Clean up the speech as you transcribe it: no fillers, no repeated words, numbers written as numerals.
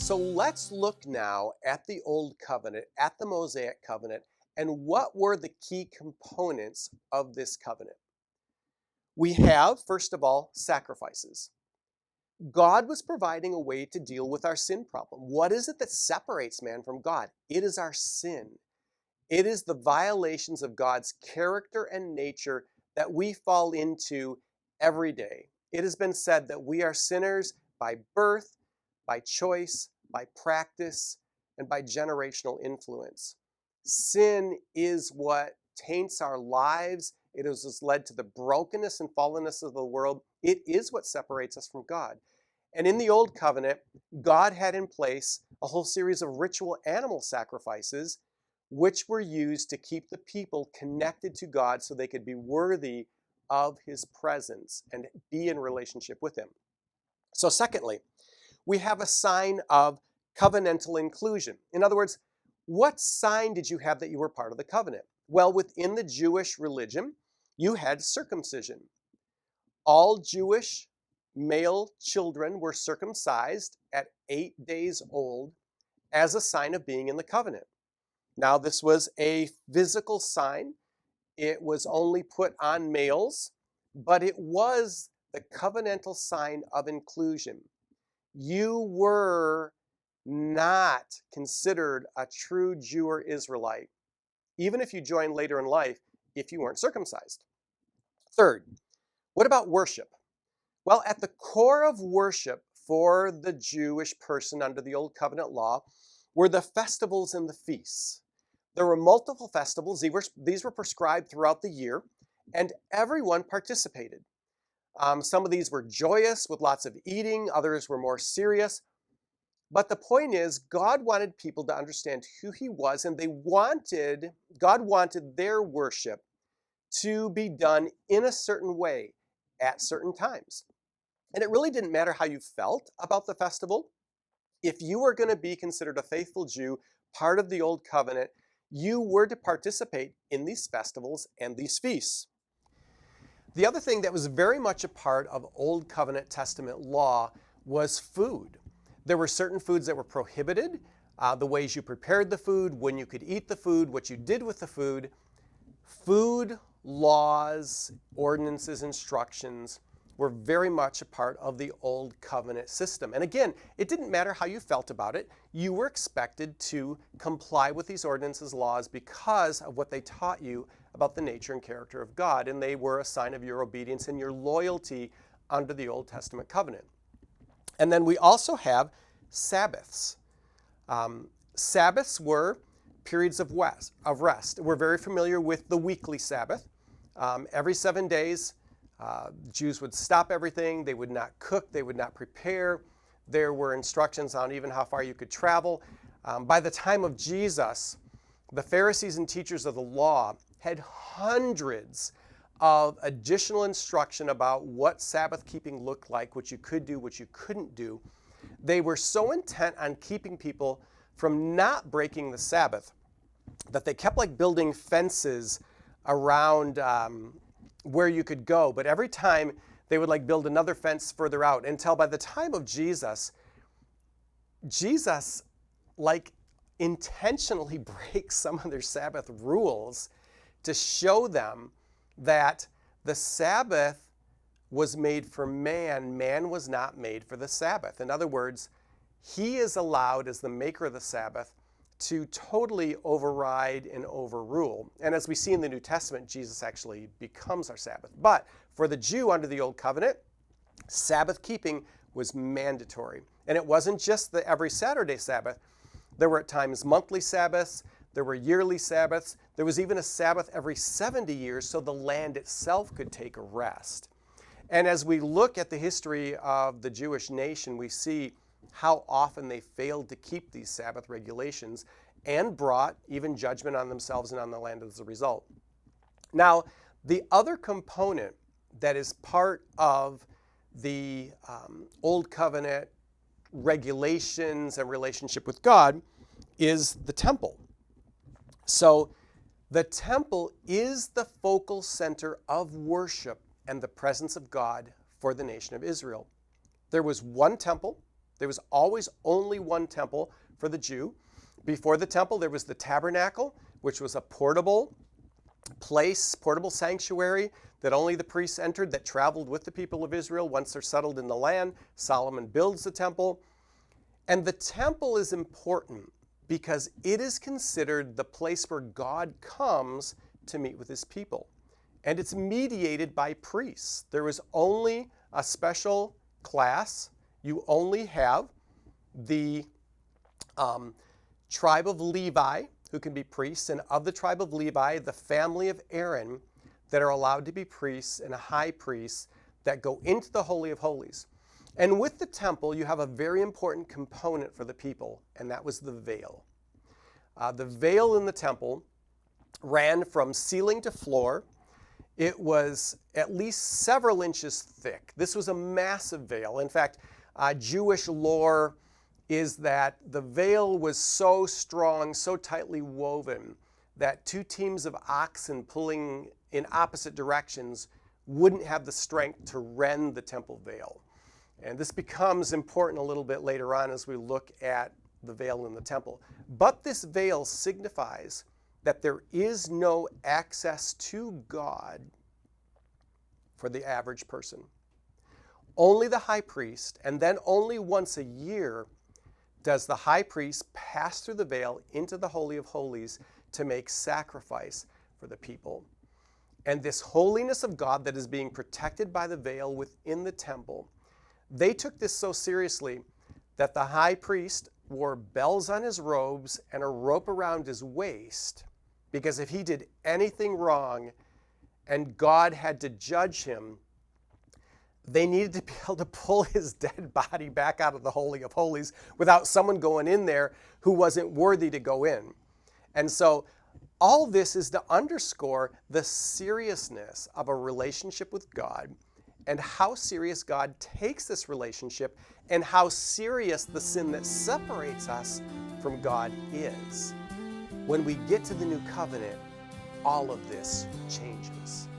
So let's look now at the Old Covenant, at the Mosaic Covenant, and what were the key components of this covenant. We have, first of all, sacrifices. God was providing a way to deal with our sin problem. What is it that separates man from God? It is our sin. It is the violations of God's character and nature that we fall into every day. It has been said that we are sinners by birth, by choice, by practice, and by generational influence. Sin is what taints our lives. It has led to the brokenness and fallenness of the world. It is what separates us from God. And in the Old Covenant, God had in place a whole series of ritual animal sacrifices, which were used to keep the people connected to God so they could be worthy of his presence and be in relationship with him. So secondly, we have a sign of covenantal inclusion. In other words, what sign did you have that you were part of the covenant? Well, within the Jewish religion, you had circumcision. All Jewish male children were circumcised at 8 days old as a sign of being in the covenant. Now, this was a physical sign. It was only put on males, but it was the covenantal sign of inclusion. You were not considered a true Jew or Israelite, even if you joined later in life, if you weren't circumcised. Third, what about worship? Well, at the core of worship for the Jewish person under the Old Covenant law were the festivals and the feasts. There were multiple festivals. These were prescribed throughout the year, and everyone participated. Some of these were joyous with lots of eating. Others were more serious. But the point is, God wanted people to understand who he was, and God wanted their worship to be done in a certain way at certain times. And it really didn't matter how you felt about the festival. If you were going to be considered a faithful Jew, part of the Old Covenant, you were to participate in these festivals and these feasts. The other thing that was very much a part of Old Covenant Testament law was food. There were certain foods that were prohibited, the ways you prepared the food, when you could eat the food, what you did with the food. Food laws, ordinances, instructions were very much a part of the Old Covenant system. And again, it didn't matter how you felt about it. You were expected to comply with these ordinances, laws, because of what they taught you about the nature and character of God. And they were a sign of your obedience and your loyalty under the Old Testament covenant. And then we also have Sabbaths. Sabbaths were periods of rest. We're very familiar with the weekly Sabbath. Every 7 days, Jews would stop everything. They would not cook. They would not prepare. There were instructions on even how far you could travel. By the time of Jesus, the Pharisees and teachers of the law had hundreds of additional instruction about what Sabbath keeping looked like, what you could do, what you couldn't do. They were so intent on keeping people from not breaking the Sabbath that they kept building fences around where you could go. But every time they would build another fence further out, until by the time of Jesus intentionally breaks some of their Sabbath rules to show them that the Sabbath was made for man. Man was not made for the Sabbath. In other words, he is allowed, as the maker of the Sabbath, to totally override and overrule. And as we see in the New Testament, Jesus actually becomes our Sabbath. But for the Jew under the Old Covenant, Sabbath keeping was mandatory. And it wasn't just the every Saturday Sabbath. There were at times monthly Sabbaths. There were yearly Sabbaths. There was even a Sabbath every 70 years so the land itself could take a rest. And as we look at the history of the Jewish nation, we see how often they failed to keep these Sabbath regulations and brought even judgment on themselves and on the land as a result. Now, the other component that is part of the Old Covenant regulations and relationship with God is the temple. So the temple is the focal center of worship and the presence of God for the nation of Israel. There was one temple There was always only one temple for the Jew. Before the temple, there was the tabernacle, which was a portable place, portable sanctuary that only the priests entered, that traveled with the people of Israel once they're settled in the land. Solomon builds the temple. And the temple is important because it is considered the place where God comes to meet with his people. And it's mediated by priests. There is only a special class. You only have the tribe of Levi, who can be priests, and of the tribe of Levi, the family of Aaron, that are allowed to be priests and a high priest that go into the Holy of Holies. And with the temple, you have a very important component for the people, and that was the veil. The veil in the temple ran from ceiling to floor. It was at least several inches thick. This was a massive veil. In fact, Jewish lore is that the veil was so strong, so tightly woven, that two teams of oxen pulling in opposite directions wouldn't have the strength to rend the temple veil. And this becomes important a little bit later on as we look at the veil in the temple. But this veil signifies that there is no access to God for the average person. Only the high priest, and then only once a year, does the high priest pass through the veil into the Holy of Holies to make sacrifice for the people. And this holiness of God that is being protected by the veil within the temple, they took this so seriously that the high priest wore bells on his robes and a rope around his waist, because if he did anything wrong and God had to judge him, they needed to be able to pull his dead body back out of the Holy of Holies without someone going in there who wasn't worthy to go in. And so all this is to underscore the seriousness of a relationship with God, and how serious God takes this relationship, and how serious the sin that separates us from God is. When we get to the new covenant, all of this changes.